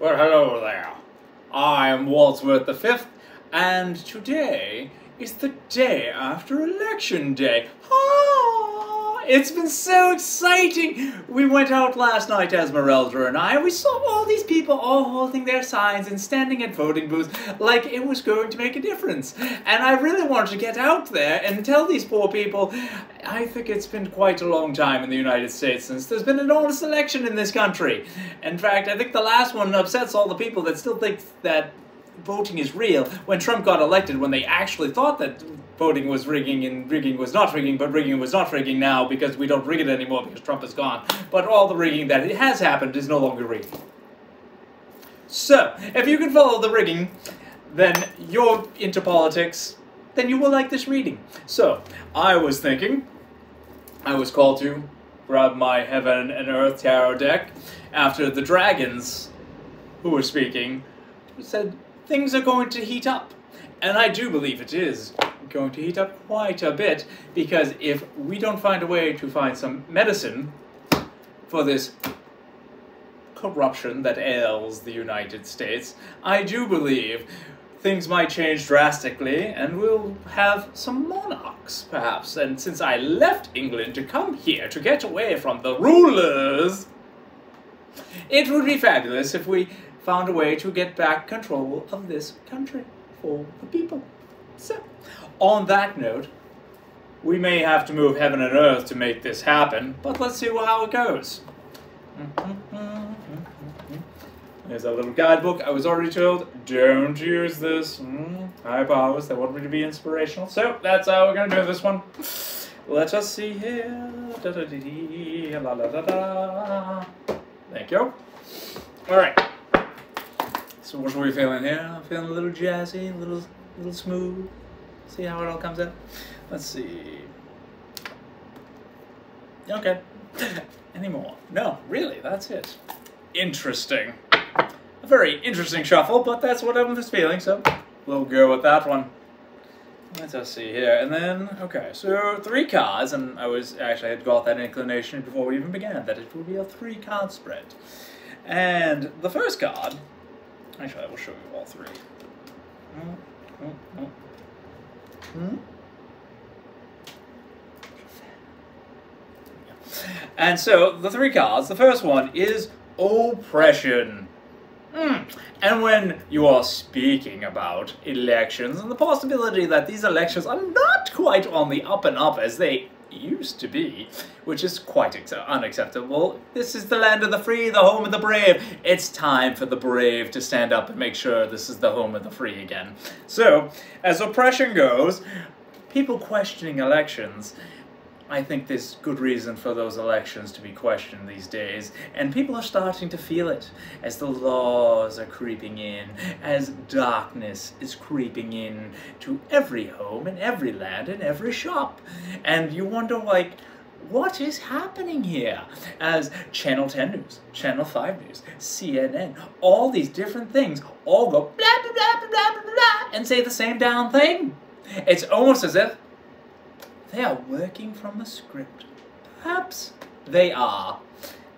Well, hello there. I am WadsWorth the Fifth, and today is the day after Election Day. It's been so exciting! We went out last night, Esmeralda and I, and we saw all these people all holding their signs and standing at voting booths like it was going to make a difference. And I really wanted to get out there and tell these poor people, I think it's been quite a long time in the United States since there's been an honest election in this country. In fact, I think the last one upsets all the people that still think that voting is real when Trump got elected, when they actually thought that voting was rigging and rigging was not rigging, but rigging was not rigging now because we don't rig it anymore because Trump is gone. But all the rigging that it has happened is no longer rigging. So, if you can follow the rigging, then you're into politics, then you will like this reading. So, I was thinking, I was called to grab my Heaven and Earth tarot deck after the dragons who were speaking said things are going to heat up. And I do believe it is going to heat up quite a bit, because if we don't find a way to find some medicine for this corruption that ails the United States, I do believe things might change drastically and we'll have some monarchs, perhaps. And since I left England to come here to get away from the rulers, it would be fabulous if we found a way to get back control of this country for the people. So, on that note, we may have to move heaven and earth to make this happen, but let's see how it goes. There's a little guidebook. I was already told, don't use this. High powers, they want me to be inspirational. So, that's how we're going to do this one. Let us see here. La, la, la, la. Thank you. Alright. So what are we feeling here? I'm feeling a little jazzy, a little smooth. See how it all comes out? Let's see. Okay. Any more? No, really, that's it. Interesting. A very interesting shuffle, but that's what I'm just feeling, so we'll go with that one. Let us see here. And then, okay, so 3 cards, and I had got that inclination before we even began, that it will be a 3-card spread. And the first card, actually, I will show you all 3. And so, the 3 cards, the first one is oppression. And when you are speaking about elections and the possibility that these elections are not quite on the up and up as they used to be, which is quite unacceptable. This is the land of the free, the home of the brave. It's time for the brave to stand up and make sure this is the home of the free again. So, as oppression goes, people questioning elections, I think there's good reason for those elections to be questioned these days, and people are starting to feel it as the laws are creeping in, as darkness is creeping in to every home and every land and every shop. And you wonder, like, what is happening here? As Channel 10 News, Channel 5 News, CNN, all these different things all go blah, blah, blah, blah, blah, blah, and say the same damn thing. It's almost as if they are working from a script. Perhaps they are.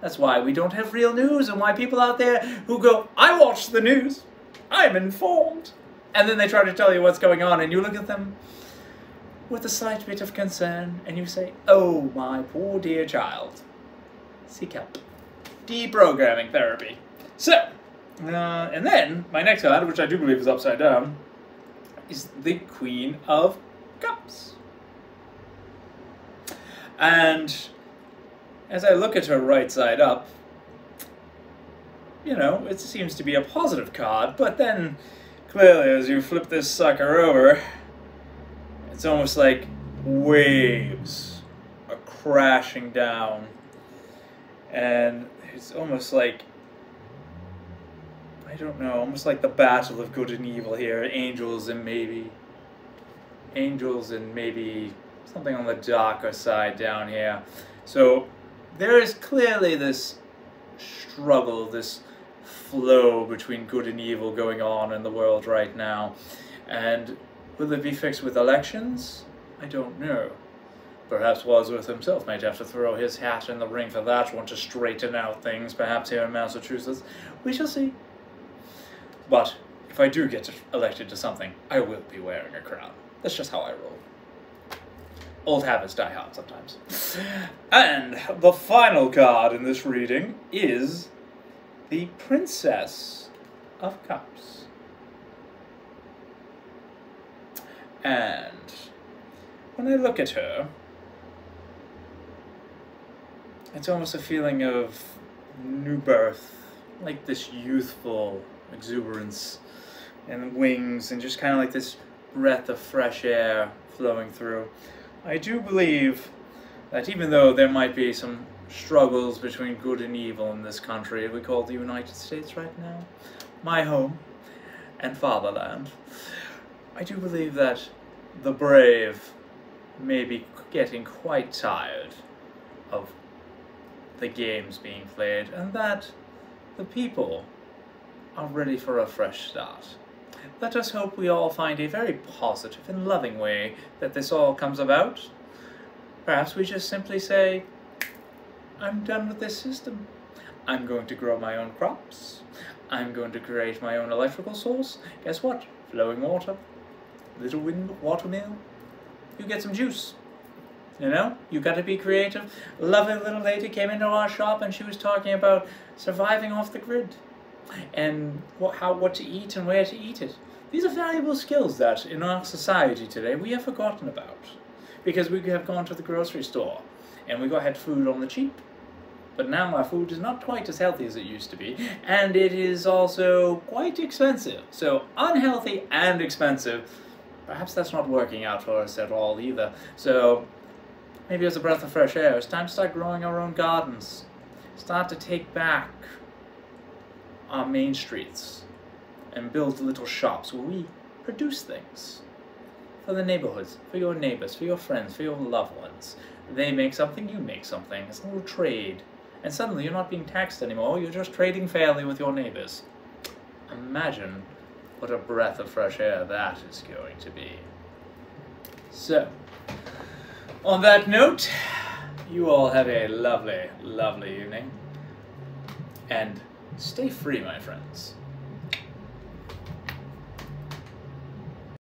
That's why we don't have real news, and why people out there who go, I watch the news, I'm informed, and then they try to tell you what's going on, and you look at them with a slight bit of concern, and you say, oh, my poor dear child. Seek help. Deprogramming therapy. So, and then, my next card, which I do believe is upside down, is the Queen of Cups. And as I look at her right side up, you know, it seems to be a positive card, but then clearly as you flip this sucker over, it's almost like waves are crashing down, and it's almost like, I don't know, almost like the battle of good and evil here, angels and maybe something on the darker side down here. So there is clearly this struggle, this flow between good and evil going on in the world right now. And will it be fixed with elections? I don't know. Perhaps WadsWorth himself might have to throw his hat in the ring for that one to straighten out things, perhaps here in Massachusetts. We shall see. But if I do get elected to something, I will be wearing a crown. That's just how I roll. Old habits die hard sometimes. And the final card in this reading is the Princess of Cups. And when I look at her, it's almost a feeling of new birth, like this youthful exuberance and wings and just kind of like this breath of fresh air flowing through. I do believe that even though there might be some struggles between good and evil in this country we call the United States right now, my home and fatherland, I do believe that the brave may be getting quite tired of the games being played, and that the people are ready for a fresh start. Let us hope we all find a very positive and loving way that this all comes about. Perhaps we just simply say, I'm done with this system. I'm going to grow my own crops. I'm going to create my own electrical source. Guess what? Flowing water. Little wind water mill. You get some juice. You know, you got to be creative. A lovely little lady came into our shop and she was talking about surviving off the grid and what to eat and where to eat it. These are valuable skills that in our society today we have forgotten about, because we have gone to the grocery store and we had food on the cheap. But now our food is not quite as healthy as it used to be, and it is also quite expensive. So unhealthy and expensive. Perhaps that's not working out for us at all either. So maybe as a breath of fresh air, it's time to start growing our own gardens. Start to take back our main streets and build little shops where we produce things for the neighborhoods, for your neighbors, for your friends, for your loved ones. They make something, you make something. It's a little trade. And suddenly you're not being taxed anymore, you're just trading fairly with your neighbors. Imagine what a breath of fresh air that is going to be. So, on that note, you all have a lovely, lovely evening. And stay free, my friends.